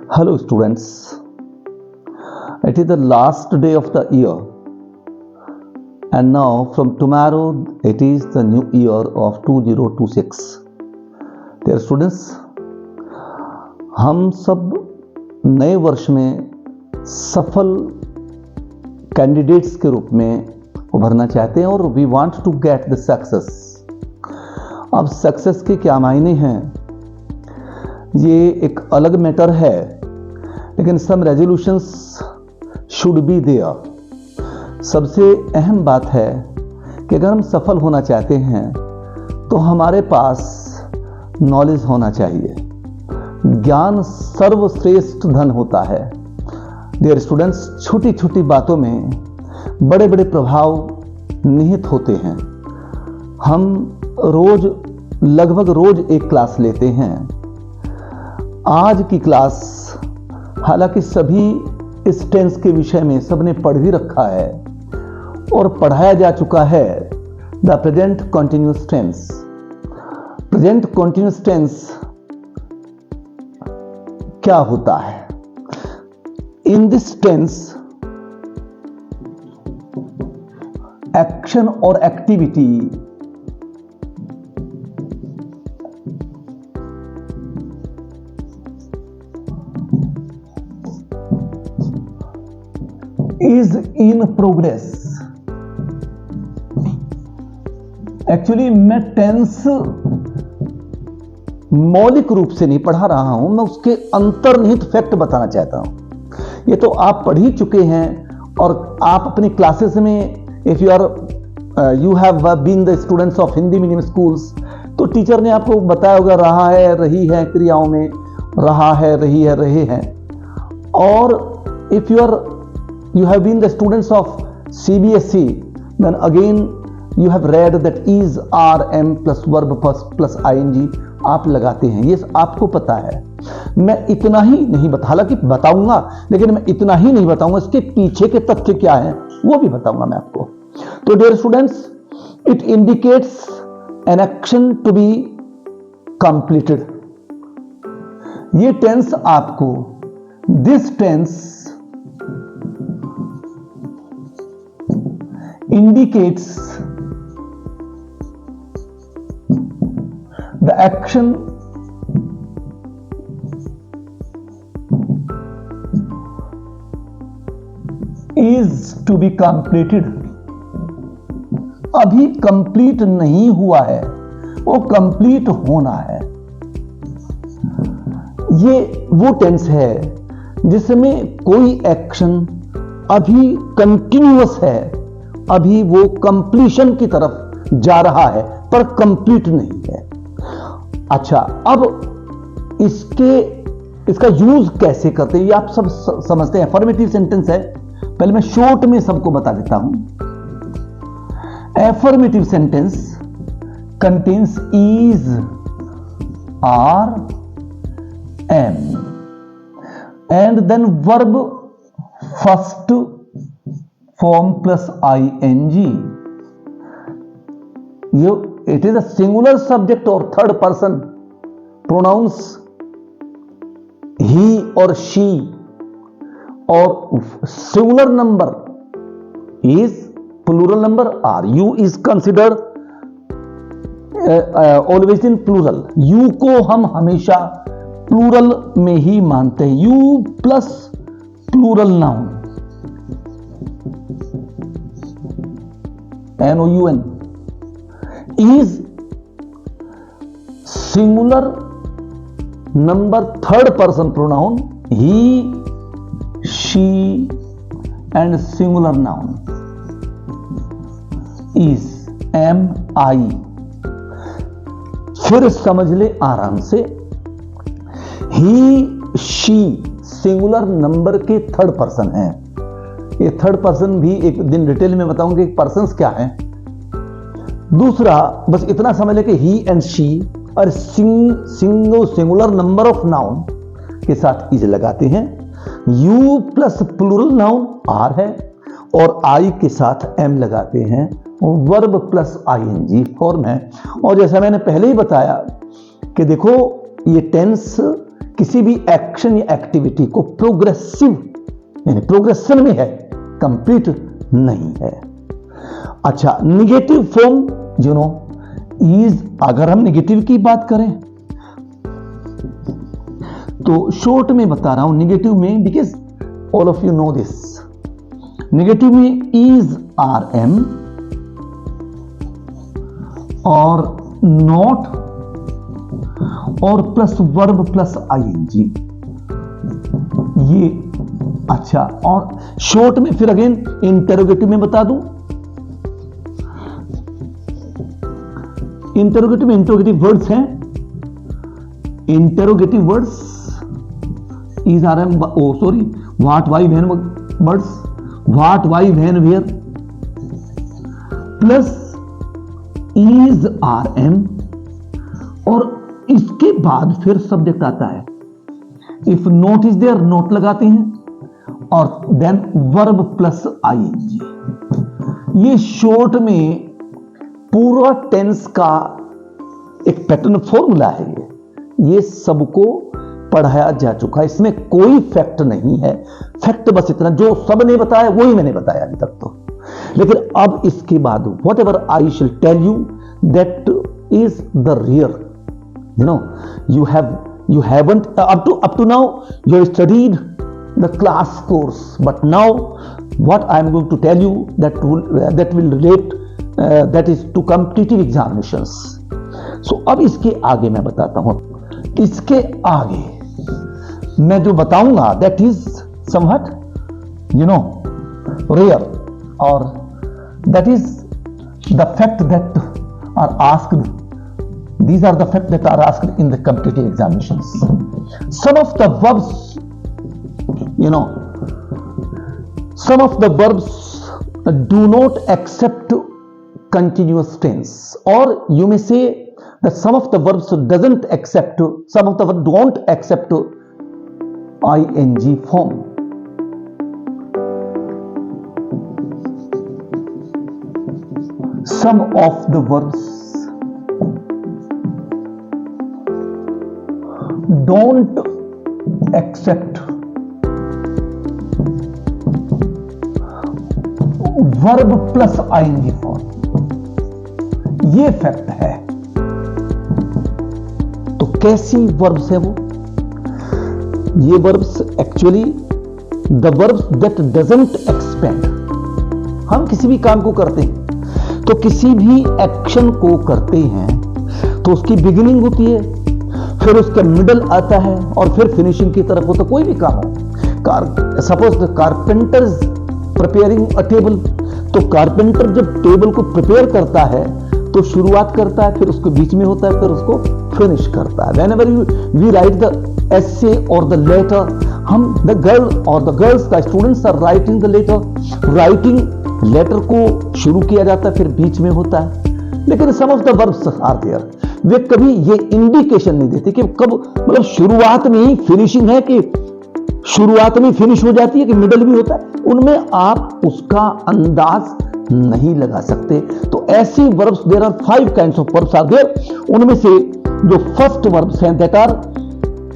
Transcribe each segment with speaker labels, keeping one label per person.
Speaker 1: Hello students, it is the last day of the year and now from tomorrow it is the new year of 2026. Dear students, हम सब नए वर्ष में सफल candidates के रूप में उभरना चाहते हैं और we want to get the success. अब सक्सेस के क्या मायने हैं ये एक अलग मैटर है, लेकिन सम रेजोल्यूशंस शुड बी देयर। सबसे अहम बात है कि अगर हम सफल होना चाहते हैं तो हमारे पास नॉलेज होना चाहिए। ज्ञान सर्वश्रेष्ठ धन होता है। डियर स्टूडेंट्स, छोटी छोटी बातों में बड़े बड़े प्रभाव निहित होते हैं। हम लगभग रोज एक क्लास लेते हैं। आज की क्लास हालांकि सभी इस टेंस के विषय में सबने पढ़ भी रखा है और पढ़ाया जा चुका है the present continuous tense. Present continuous tense क्या होता है? इन दिस टेंस एक्शन और activity is in progress। Actually मैं टेंस मौलिक रूप से नहीं पढ़ा रहा हूं, मैं उसके अंतर्निहित फैक्ट बताना चाहता हूं। ये तो आप पढ़ ही चुके हैं और आप अपनी क्लासेस में if you have been the students of Hindi medium schools, तो टीचर ने आपको बताया होगा रहा है, रही है, क्रियाओं में रहा है, रही है, रहे हैं। और if you have been the students of CBSE, then again you have read that is, are, am plus verb plus ing आप लगाते हैं, ये आपको पता है। मैं इतना ही नहीं हालांकि बताऊंगा, लेकिन मैं इतना ही नहीं बताऊंगा, इसके पीछे के तथ्य क्या है वो भी बताऊंगा मैं आपको। तो dear students, it indicates an action to be completed. ये टेंस आपको, this tense indicates the action is to be completed। अभी कंप्लीट नहीं हुआ है, वो कंप्लीट होना है। ये वो टेंस है जिसमें कोई एक्शन अभी कंटिन्यूअस है, अभी वो कंप्लीशन की तरफ जा रहा है पर कंप्लीट नहीं है। अच्छा, अब इसका यूज कैसे करते हैं ये आप सब समझते हैं। अफर्मेटिव सेंटेंस है, पहले मैं शॉर्ट में सबको बता देता हूं। Affirmative sentence contains is, are, am and then verb first form plus ing। it is a singular subject or third person pronouns he or she, or singular number is, plural number are। you is considered always in plural। you को हम हमेशा plural में ही मानते हैं। you plus plural noun NOUN is singular number third person pronoun he, she and singular noun is am, I। फिर समझ ले आराम से, he, she सिंगुलर नंबर के थर्ड पर्सन हैं। ये थर्ड पर्सन भी एक दिन डिटेल में बताऊंगा कि पर्सन्स क्या हैं। दूसरा बस इतना समझ ले कि ही एंड शी और सिंगुलर नंबर ऑफ नाउन के साथ इज लगाते हैं। You plus plural noun are है और आई के साथ एम लगाते हैं। वर्ब प्लस आईएनजी फॉर्म है। और जैसा मैंने पहले ही बताया कि देखो ये टेंस किसी भी एक्शन या एक्टिविटी को प्रोग्रेसिव यानी प्रोग्रेशन में है, कंप्लीट नहीं है। अच्छा, निगेटिव फॉर्म इज, अगर हम निगेटिव की बात करें तो शॉर्ट में बता रहा हूं निगेटिव में, because all of you know this. Negative में इज आर एम और नॉट और प्लस वर्ब प्लस आईएनजी, ये अच्छा। और शॉर्ट में फिर अगेन इंटरोगेटिव में बता दूं, इंटरोगेटिव में इंटरोगेटिव वर्ड्स हैं, interrogative words is are am, oh sorry, what why when words, what why when where plus is are am और इसके बाद फिर सब्जेक्ट आता है। If not is there, not लगाते हैं और देन वर्ब प्लस आईएनजी। ये शॉर्ट में पूरा टेंस का एक पैटर्न फॉर्मूला है। ये सबको पढ़ाया जा चुका है, इसमें कोई फैक्ट नहीं है। फैक्ट बस इतना, जो सबने बताया वही मैंने बताया अभी तक तो। लेकिन अब इसके बाद what ever I shall tell you that is the rear, you haven't up to now you have studied the class course, but now what I am going to tell you that will relate that is to competitive examinations. So अब इसके आगे मैं बताता हूं, इसके आगे मैं जो बताऊंगा that is somewhat rare, or that is the fact that are asked. These are the facts that are asked in the competitive examinations. Some of the verbs, some of the verbs do not accept continuous tense, or you may say that some of the verbs don't accept ing form. Some of the verbs don't accept verb plus ing form. ये fact है। तो कैसी verbs है वो? ये verbs actually the verbs that doesn't expand. हम किसी भी काम को करते हैं तो किसी भी एक्शन को करते हैं तो उसकी बिगिनिंग होती है, फिर उसका मिडल आता है और फिर फिनिशिंग की तरफ होता। कोई भी काम हो, suppose the carpenter is preparing a table, तो कारपेंटर जब टेबल को प्रिपेयर करता है तो शुरुआत करता है, फिर उसको बीच में होता है, फिर उसको फिनिश करता है। Whenever we write the essay और द लेटर, हम द गर्ल और द गर्ल्स का students are writing the letter, writing letter को शुरू किया जाता है, फिर बीच में होता है। लेकिन some of the verbs are there, वे कभी ये इंडिकेशन नहीं देते कि कब, मतलब शुरुआत में ही फिनिशिंग है कि शुरुआत में फिनिश हो जाती है कि मिडल भी होता है। उनमें आप उसका अंदाज नहीं लगा सकते। तो ऐसी verbs, there are 5 kinds of verbs are there. उनमें से जो फर्स्ट वर्ब्स हैं that are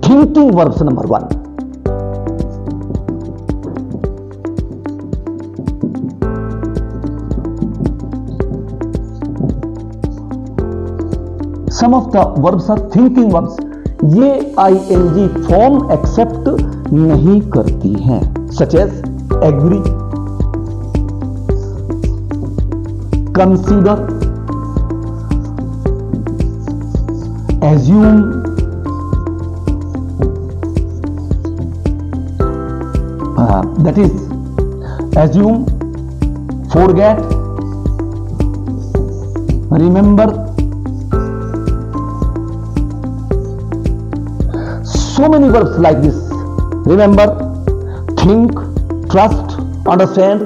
Speaker 1: thinking verbs number 1। Some of the verbs are thinking verbs. ये ing फॉर्म एक्सेप्ट नहीं करती हैं, such as agree, consider, assume, that is assume, forget, remember. So many verbs like this: remember, think, trust, understand.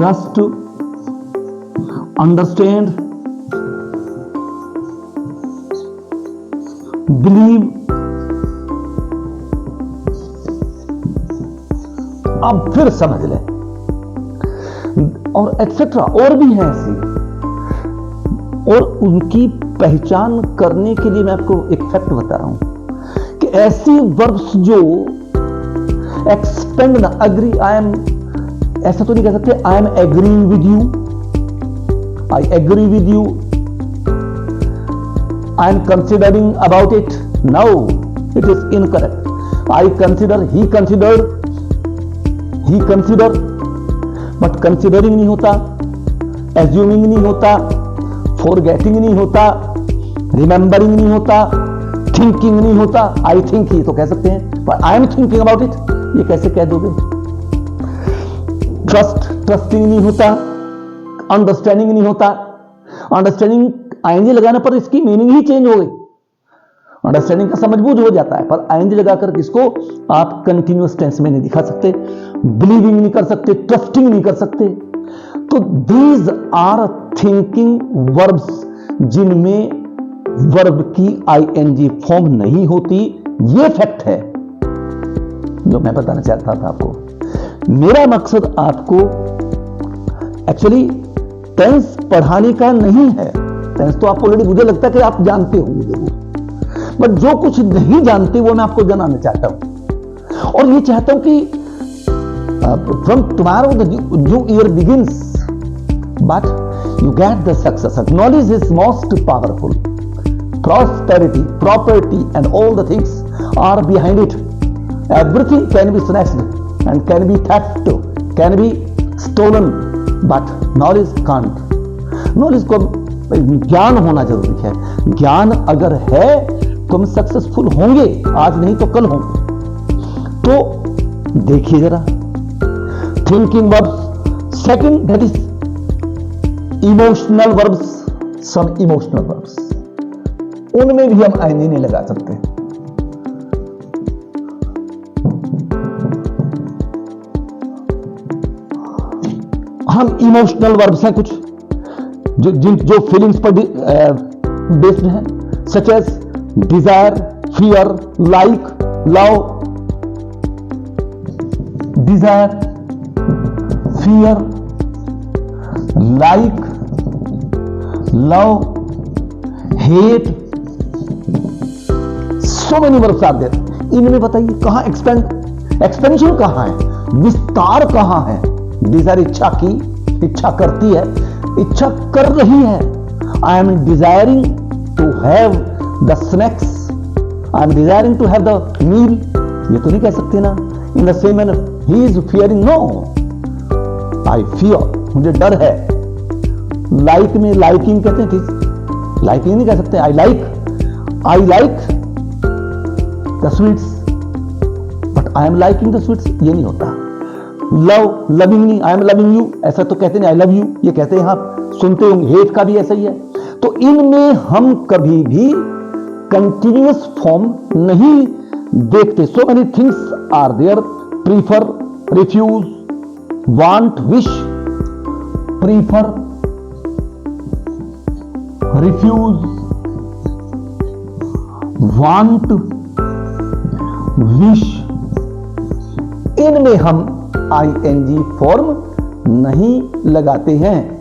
Speaker 1: Trust, understand, believe. अब फिर समझ लें, और etcetera और भी हैं ऐसी। और उनकी पहचान करने के लिए मैं आपको एक फैक्ट बता रहा हूं कि ऐसी वर्ब्स जो एक्सपेंड ना, अग्री, आई एम, ऐसा तो नहीं कह सकते I am agreeing with you, I agree with you, I am considering about it, no, it is incorrect. I consider, he considered, he consider, but considering नहीं होता, assuming नहीं होता, फॉरगेटिंग नहीं होता, रिमेंबरिंग नहीं होता, थिंकिंग नहीं होता। आई थिंक ही तो कह सकते हैं, पर I am thinking about it ये कैसे कह दोगे? ट्रस्ट, ट्रस्टिंग नहीं होता, अंडरस्टैंडिंग नहीं होता। अंडरस्टैंडिंग आईएनजी लगाने पर इसकी मीनिंग ही चेंज हो गई। अंडरस्टैंडिंग का समझबूझ हो जाता है, पर आईएनजी लगाकर इसको आप कंटिन्यूअस टेंस में नहीं दिखा सकते, बिलीविंग नहीं कर सकते, ट्रस्टिंग नहीं कर सकते। तो दीज आर थिंकिंग वर्ब्स जिनमें वर्ब की आईएनजी फॉर्म नहीं होती। ये फैक्ट है जो मैं बताना चाहता था आपको। मेरा मकसद आपको एक्चुअली टेंस पढ़ाने का नहीं है। टेंस तो आप ऑलरेडी, मुझे लगता है कि आप जानते होंगे जरूर, बट जो कुछ नहीं जानते वो मैं आपको जनाना चाहता हूं। और ये चाहता हूं कि from tomorrow the new year begins, but you get the success. Knowledge is most powerful. Prosperity, property, and all the things are behind it. Everything can be snatched and can be theft, can be stolen, but knowledge can't. Knowledge को ज्ञान होना जरूरी है। ज्ञान अगर है तो हम सक्सेसफुल होंगे, आज नहीं तो कल होंगे। तो देखिए जरा thinking verbs. Second, that is emotional verbs, some emotional verbs, उनमें भी हम आईएनजी नहीं लगा सकते। हम इमोशनल वर्ब्स हैं कुछ जो फीलिंग्स पर बेस्ड हैं, such as desire, fear, like, love. Desire, fear, like, love, hate, so many verbs are there. इनमें बताइए कहां एक्सपेंशन कहां है, विस्तार कहां है? डिजायर इच्छा की, इच्छा करती है, इच्छा कर रही है। I am desiring to have the snacks, I am desiring to have the meal, ये तो नहीं कह सकते ना। In the same manner he is fearing, no, I fear, मुझे डर है। लाइक में लाइकिंग कहते हैं, ठीक, लाइकिंग नहीं कह सकते। I like the sweets, but I am liking the sweets, ये नहीं होता। लव, लविंग नहीं, आई एम लविंग यू, ऐसा तो कहते नहीं, आई लव यू ये कहते हैं, आप सुनते होंगे। हेट का भी ऐसा ही है। तो इनमें हम कभी भी कंटिन्यूअस फॉर्म नहीं देखते। So many things are there, prefer, refuse, want, wish, prefer, refuse, want, wish, इनमें हम आईएनजी फॉर्म नहीं लगाते हैं।